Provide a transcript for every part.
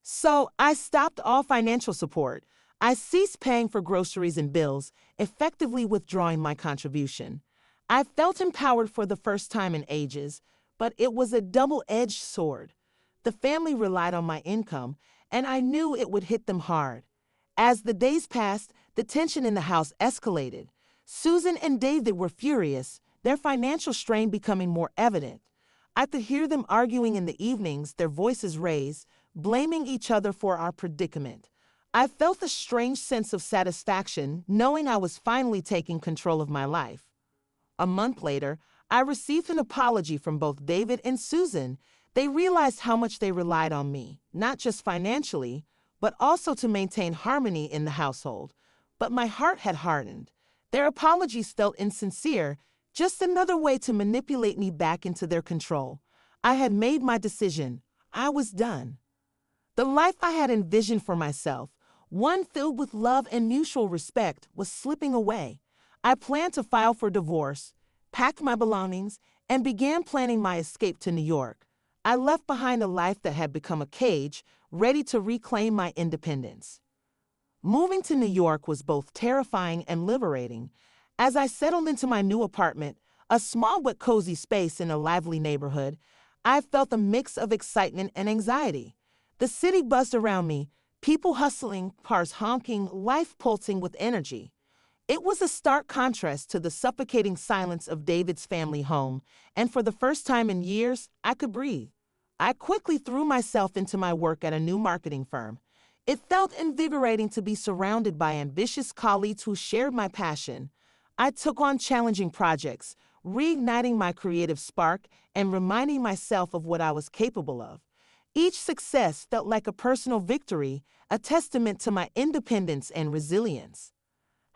So I stopped all financial support. I ceased paying for groceries and bills, effectively withdrawing my contribution. I felt empowered for the first time in ages, but it was a double-edged sword. The family relied on my income, and I knew it would hit them hard. As the days passed, the tension in the house escalated. Susan and David were furious, their financial strain becoming more evident. I could hear them arguing in the evenings, their voices raised, blaming each other for our predicament. I felt a strange sense of satisfaction knowing I was finally taking control of my life. A month later, I received an apology from both David and Susan. They realized how much they relied on me, not just financially, but also to maintain harmony in the household. But my heart had hardened. Their apologies felt insincere, just another way to manipulate me back into their control. I had made my decision. I was done. The life I had envisioned for myself, one filled with love and mutual respect, was slipping away. I planned to file for divorce, packed my belongings, and began planning my escape to New York. I left behind a life that had become a cage, ready to reclaim my independence. Moving to New York was both terrifying and liberating. As I settled into my new apartment, a small but cozy space in a lively neighborhood, I felt a mix of excitement and anxiety. The city buzzed around me, people hustling, cars honking, life pulsing with energy. It was a stark contrast to the suffocating silence of David's family home, and for the first time in years, I could breathe. I quickly threw myself into my work at a new marketing firm. It felt invigorating to be surrounded by ambitious colleagues who shared my passion. I took on challenging projects, reigniting my creative spark and reminding myself of what I was capable of. Each success felt like a personal victory, a testament to my independence and resilience.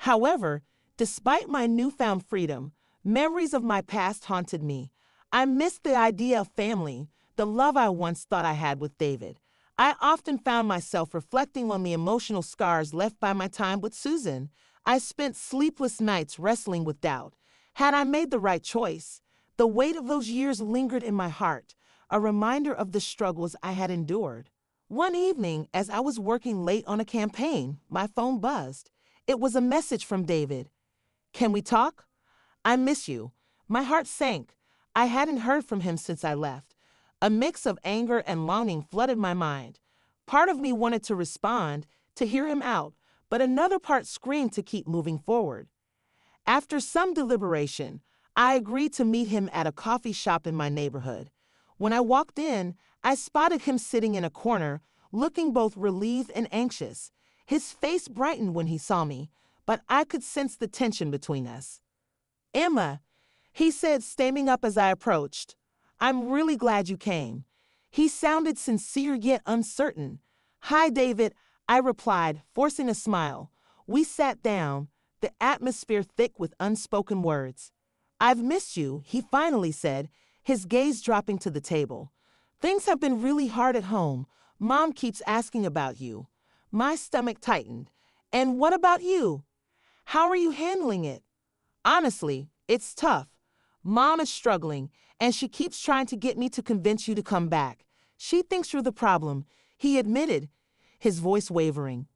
However, despite my newfound freedom, memories of my past haunted me. I missed the idea of family, the love I once thought I had with David. I often found myself reflecting on the emotional scars left by my time with Susan. I spent sleepless nights wrestling with doubt. Had I made the right choice? The weight of those years lingered in my heart, a reminder of the struggles I had endured. One evening, as I was working late on a campaign, my phone buzzed. It was a message from David. "Can we talk? I miss you." My heart sank. I hadn't heard from him since I left. A mix of anger and longing flooded my mind. Part of me wanted to respond, to hear him out, but another part screamed to keep moving forward. After some deliberation, I agreed to meet him at a coffee shop in my neighborhood. When I walked in, I spotted him sitting in a corner, looking both relieved and anxious. His face brightened when he saw me, but I could sense the tension between us. "Emma," he said, standing up as I approached, "I'm really glad you came." He sounded sincere yet uncertain. "Hi, David," I replied, forcing a smile. We sat down, the atmosphere thick with unspoken words. "I've missed you," he finally said, his gaze dropping to the table. "Things have been really hard at home. Mom keeps asking about you." My stomach tightened. "And what about you? How are you handling it?" "Honestly, it's tough. Mom is struggling, and she keeps trying to get me to convince you to come back. She thinks you're the problem," he admitted, his voice wavering.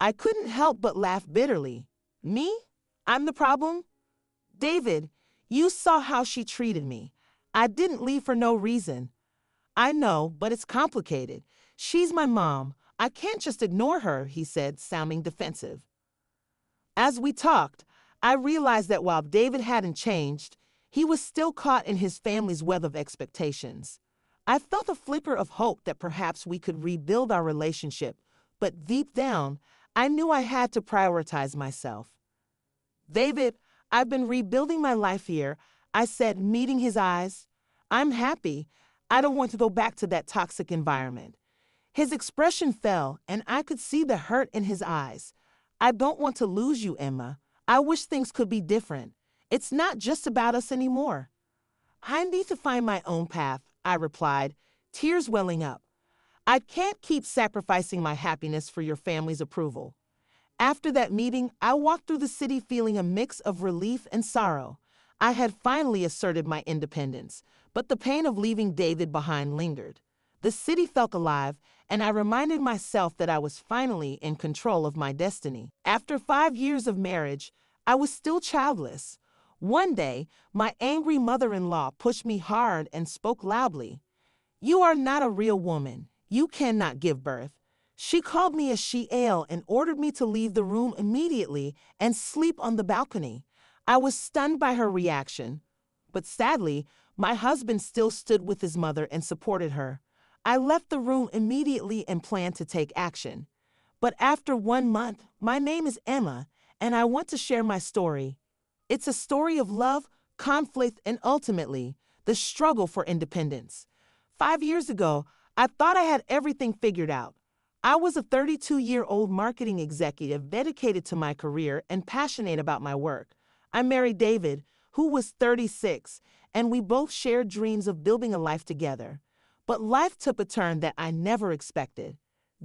I couldn't help but laugh bitterly. "Me? I'm the problem?" "David, you saw how she treated me. I didn't leave for no reason." "I know, but it's complicated. She's my mom. I can't just ignore her," he said, sounding defensive. As we talked, I realized that while David hadn't changed, he was still caught in his family's web of expectations. I felt a flicker of hope that perhaps we could rebuild our relationship, but deep down, I knew I had to prioritize myself. "David, I've been rebuilding my life here," I said, meeting his eyes. "I'm happy. I don't want to go back to that toxic environment." His expression fell, and I could see the hurt in his eyes. "I don't want to lose you, Emma. I wish things could be different. It's not just about us anymore." "I need to find my own path," I replied, tears welling up. "I can't keep sacrificing my happiness for your family's approval." After that meeting, I walked through the city feeling a mix of relief and sorrow. I had finally asserted my independence, but the pain of leaving David behind lingered. The city felt alive, and I reminded myself that I was finally in control of my destiny. After 5 years of marriage, I was still childless. One day, my angry mother-in-law pushed me hard and spoke loudly. "You are not a real woman. You cannot give birth." She called me a she-ale and ordered me to leave the room immediately and sleep on the balcony. I was stunned by her reaction. But sadly, my husband still stood with his mother and supported her. I left the room immediately and planned to take action. But after 1 month, my name is Emma, and I want to share my story. It's a story of love, conflict, and ultimately, the struggle for independence. 5 years ago, I thought I had everything figured out. I was a 32-year-old marketing executive dedicated to my career and passionate about my work. I married David, who was 36, and we both shared dreams of building a life together. But life took a turn that I never expected.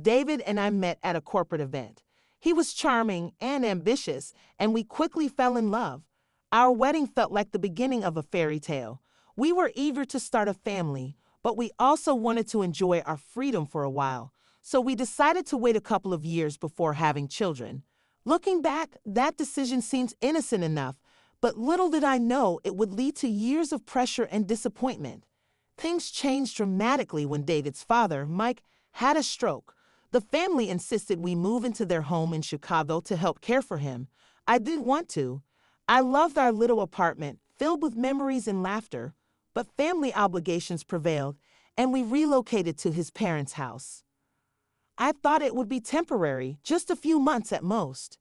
David and I met at a corporate event. He was charming and ambitious, and we quickly fell in love. Our wedding felt like the beginning of a fairy tale. We were eager to start a family, but we also wanted to enjoy our freedom for a while. So we decided to wait a couple of years before having children. Looking back, that decision seems innocent enough, but little did I know it would lead to years of pressure and disappointment. Things changed dramatically when David's father, Mike, had a stroke. The family insisted we move into their home in Chicago to help care for him. I didn't want to. I loved our little apartment, filled with memories and laughter, but family obligations prevailed, and we relocated to his parents' house. I thought it would be temporary, just a few months at most.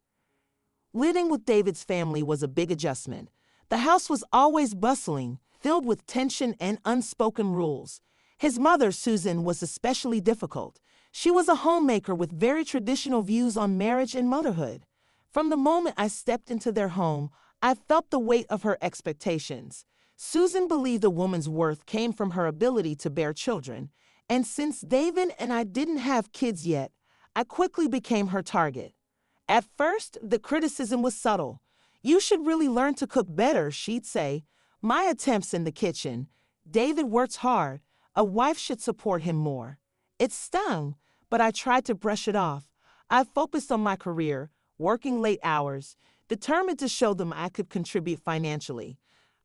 Living with David's family was a big adjustment. The house was always bustling, filled with tension and unspoken rules. His mother, Susan, was especially difficult. She was a homemaker with very traditional views on marriage and motherhood. From the moment I stepped into their home, I felt the weight of her expectations. Susan believed a woman's worth came from her ability to bear children, and since David and I didn't have kids yet, I quickly became her target. At first, the criticism was subtle. "You should really learn to cook better," she'd say. My attempts in the kitchen. "David works hard. A wife should support him more." It stung, but I tried to brush it off. I focused on my career, working late hours, determined to show them I could contribute financially.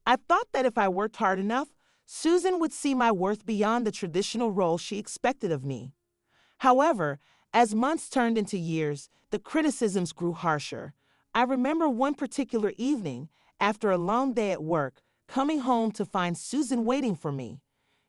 I thought that if I worked hard enough, Susan would see my worth beyond the traditional role she expected of me. However, as months turned into years, the criticisms grew harsher. I remember one particular evening, after a long day at work, coming home to find Susan waiting for me.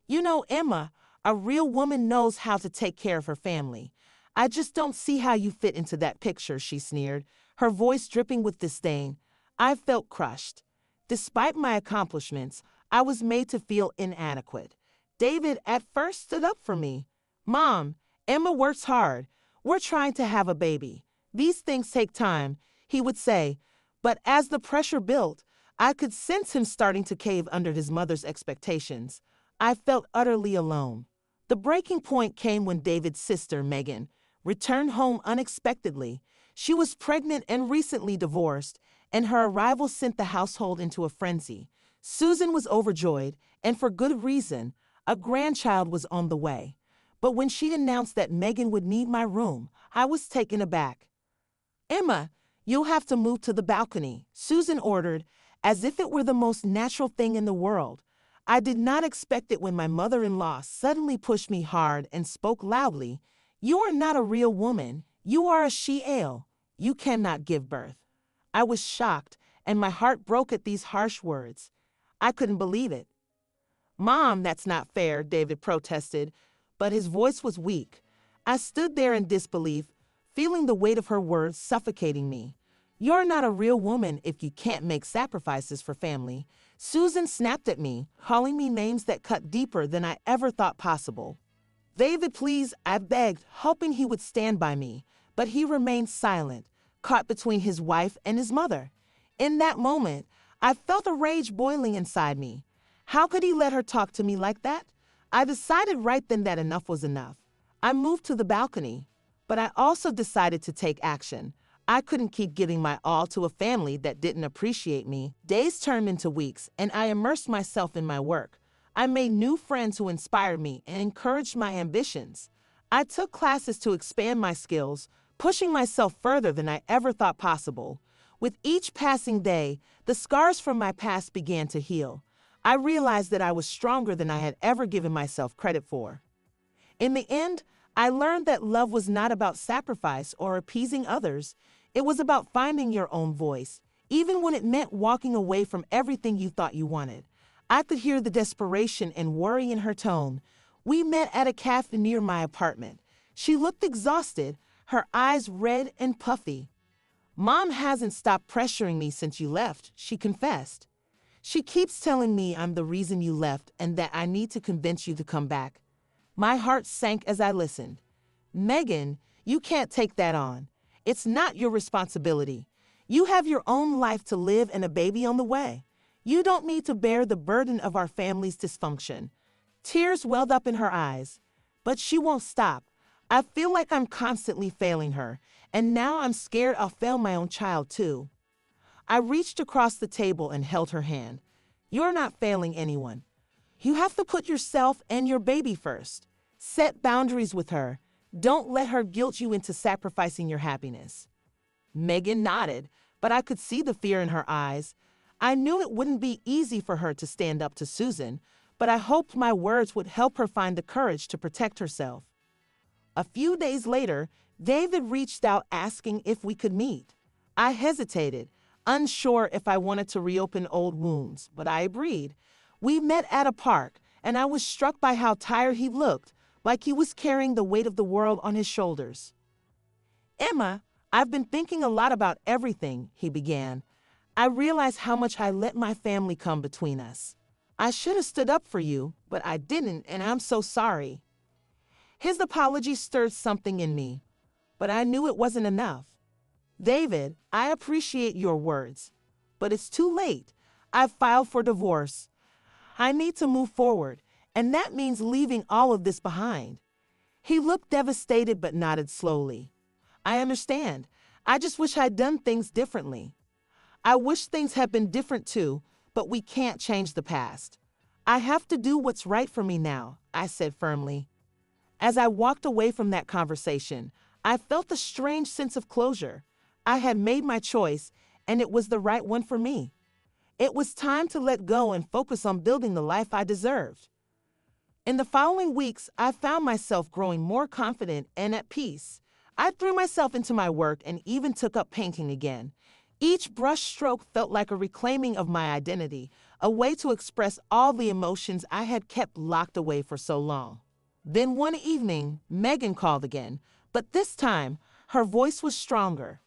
"You know, Emma, a real woman knows how to take care of her family. I just don't see how you fit into that picture," she sneered, her voice dripping with disdain. I felt crushed. Despite my accomplishments, I was made to feel inadequate. David at first stood up for me. "Mom, Emma works hard. We're trying to have a baby. These things take time," he would say. But as the pressure built, I could sense him starting to cave under his mother's expectations. I felt utterly alone. The breaking point came when David's sister, Megan, returned home unexpectedly. She was pregnant and recently divorced, and her arrival sent the household into a frenzy. Susan was overjoyed, and for good reason. A grandchild was on the way. But when she announced that Megan would need my room, I was taken aback. "Emma, you'll have to move to the balcony," Susan ordered, as if it were the most natural thing in the world. I did not expect it when my mother-in-law suddenly pushed me hard and spoke loudly. "You are not a real woman. You are a she-ale. You cannot give birth." I was shocked, and my heart broke at these harsh words. I couldn't believe it. "Mom, that's not fair," David protested, but his voice was weak. I stood there in disbelief, feeling the weight of her words suffocating me. "You're not a real woman if you can't make sacrifices for family." Susan snapped at me, calling me names that cut deeper than I ever thought possible. "David, please," I begged, hoping he would stand by me, but he remained silent, caught between his wife and his mother. In that moment, I felt a rage boiling inside me. How could he let her talk to me like that? I decided right then that enough was enough. I moved to the balcony, but I also decided to take action. I couldn't keep giving my all to a family that didn't appreciate me. Days turned into weeks, and I immersed myself in my work. I made new friends who inspired me and encouraged my ambitions. I took classes to expand my skills, pushing myself further than I ever thought possible. With each passing day, the scars from my past began to heal. I realized that I was stronger than I had ever given myself credit for. In the end, I learned that love was not about sacrifice or appeasing others. It was about finding your own voice, even when it meant walking away from everything you thought you wanted. I could hear the desperation and worry in her tone. We met at a cafe near my apartment. She looked exhausted, her eyes red and puffy. "Mom hasn't stopped pressuring me since you left," she confessed. "She keeps telling me I'm the reason you left and that I need to convince you to come back." My heart sank as I listened. "Megan, you can't take that on. It's not your responsibility. You have your own life to live and a baby on the way. You don't need to bear the burden of our family's dysfunction." Tears welled up in her eyes. But she won't stop. I feel like I'm constantly failing her, and now I'm scared I'll fail my own child too. I reached across the table and held her hand. "You're not failing anyone. You have to put yourself and your baby first. Set boundaries with her. Don't let her guilt you into sacrificing your happiness." Megan nodded, but I could see the fear in her eyes. I knew it wouldn't be easy for her to stand up to Susan, but I hoped my words would help her find the courage to protect herself. A few days later, David reached out asking if we could meet. I hesitated, unsure if I wanted to reopen old wounds, but I agreed. We met at a park, and I was struck by how tired he looked, like he was carrying the weight of the world on his shoulders. "Emma, I've been thinking a lot about everything," he began. "I realize how much I let my family come between us. I should have stood up for you, but I didn't, and I'm so sorry." His apology stirred something in me, but I knew it wasn't enough. "David, I appreciate your words, but it's too late. I've filed for divorce. I need to move forward, and that means leaving all of this behind." He looked devastated but nodded slowly. "I understand. I just wish I'd done things differently." "I wish things had been different too, but we can't change the past. I have to do what's right for me now," I said firmly. As I walked away from that conversation, I felt a strange sense of closure. I had made my choice, and it was the right one for me. It was time to let go and focus on building the life I deserved. In the following weeks, I found myself growing more confident and at peace. I threw myself into my work and even took up painting again. Each brush stroke felt like a reclaiming of my identity, a way to express all the emotions I had kept locked away for so long. Then one evening, Megan called again, but this time, her voice was stronger.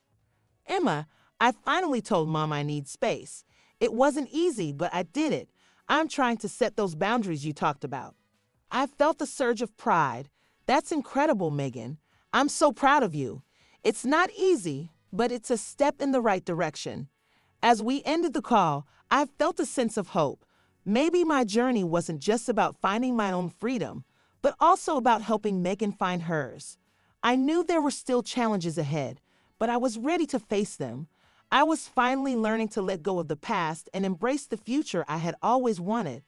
"Emma, I finally told Mom I need space. It wasn't easy, but I did it. I'm trying to set those boundaries you talked about." I felt a surge of pride. "That's incredible, Megan. I'm so proud of you. It's not easy, but it's a step in the right direction." As we ended the call, I felt a sense of hope. Maybe my journey wasn't just about finding my own freedom, but also about helping Megan find hers. I knew there were still challenges ahead, but I was ready to face them. I was finally learning to let go of the past and embrace the future I had always wanted.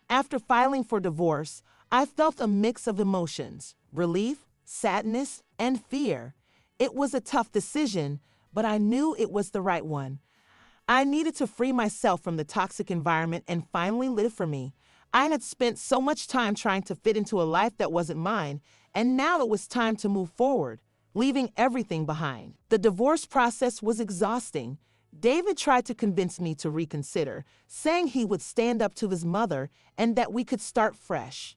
After filing for divorce, I felt a mix of emotions: relief, sadness, and fear. It was a tough decision, but I knew it was the right one. I needed to free myself from the toxic environment and finally live for me. I had spent so much time trying to fit into a life that wasn't mine, and now it was time to move forward, leaving everything behind. The divorce process was exhausting. David tried to convince me to reconsider, saying he would stand up to his mother and that we could start fresh.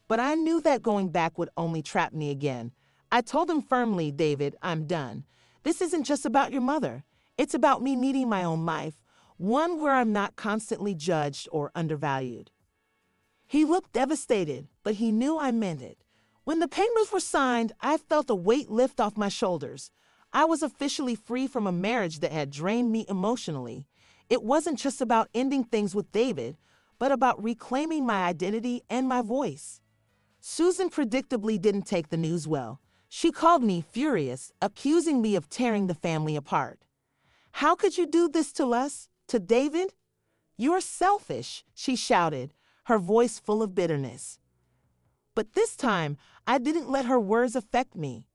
But I knew that going back would only trap me again. I told him firmly, "David, I'm done. This isn't just about your mother. It's about me needing my own life, one where I'm not constantly judged or undervalued." He looked devastated, but he knew I meant it. When the papers were signed, I felt a weight lift off my shoulders. I was officially free from a marriage that had drained me emotionally. It wasn't just about ending things with David, but about reclaiming my identity and my voice. Susan predictably didn't take the news well. She called me furious, accusing me of tearing the family apart. "How could you do this to us? To David? You're selfish," she shouted. her voice full of bitterness. But this time, I didn't let her words affect me.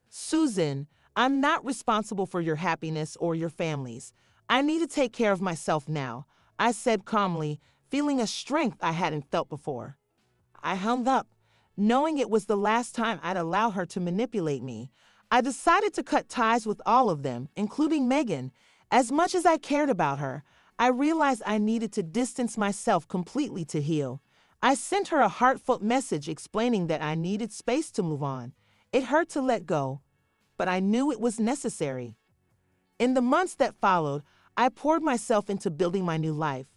Susan, I'm not responsible for your happiness or your family's. I need to take care of myself now, I said calmly, feeling a strength I hadn't felt before. I hung up, knowing it was the last time I'd allow her to manipulate me. I decided to cut ties with all of them, including Megan. As much as I cared about her, I realized I needed to distance myself completely to heal. I sent her a heartfelt message explaining that I needed space to move on. It hurt to let go, but I knew it was necessary. In the months that followed, I poured myself into building my new life.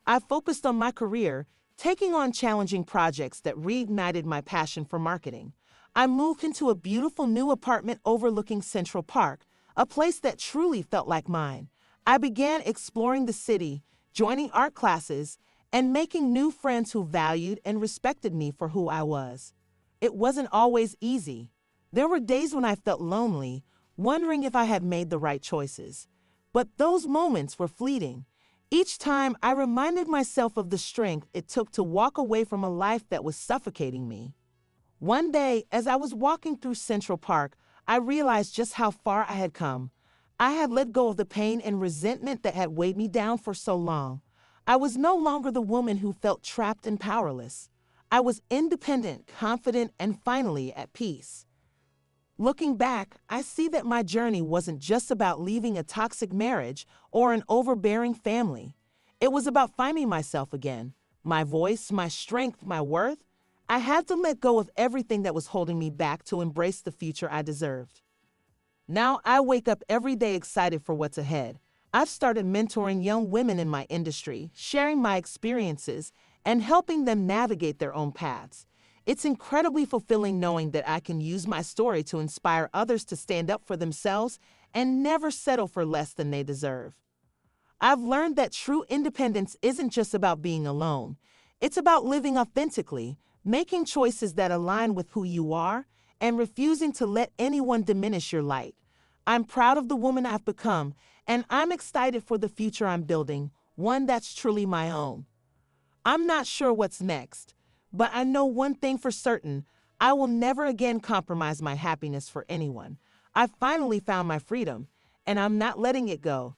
I focused on my career, taking on challenging projects that reignited my passion for marketing. I moved into a beautiful new apartment overlooking Central Park, a place that truly felt like mine. I began exploring the city, joining art classes, and making new friends who valued and respected me for who I was. It wasn't always easy. There were days when I felt lonely, wondering if I had made the right choices. But those moments were fleeting. Each time, I reminded myself of the strength it took to walk away from a life that was suffocating me. One day, as I was walking through Central Park, I realized just how far I had come. I had let go of the pain and resentment that had weighed me down for so long. I was no longer the woman who felt trapped and powerless. I was independent, confident, and finally at peace. Looking back, I see that my journey wasn't just about leaving a toxic marriage or an overbearing family. It was about finding myself again, my voice, my strength, my worth. I had to let go of everything that was holding me back to embrace the future I deserved. Now I wake up every day excited for what's ahead. I've started mentoring young women in my industry, sharing my experiences, and helping them navigate their own paths. It's incredibly fulfilling knowing that I can use my story to inspire others to stand up for themselves and never settle for less than they deserve. I've learned that true independence isn't just about being alone. It's about living authentically, making choices that align with who you are, and refusing to let anyone diminish your light. I'm proud of the woman I've become, and I'm excited for the future I'm building, one that's truly my own. I'm not sure what's next, but I know one thing for certain: I will never again compromise my happiness for anyone. I finally found my freedom, and I'm not letting it go.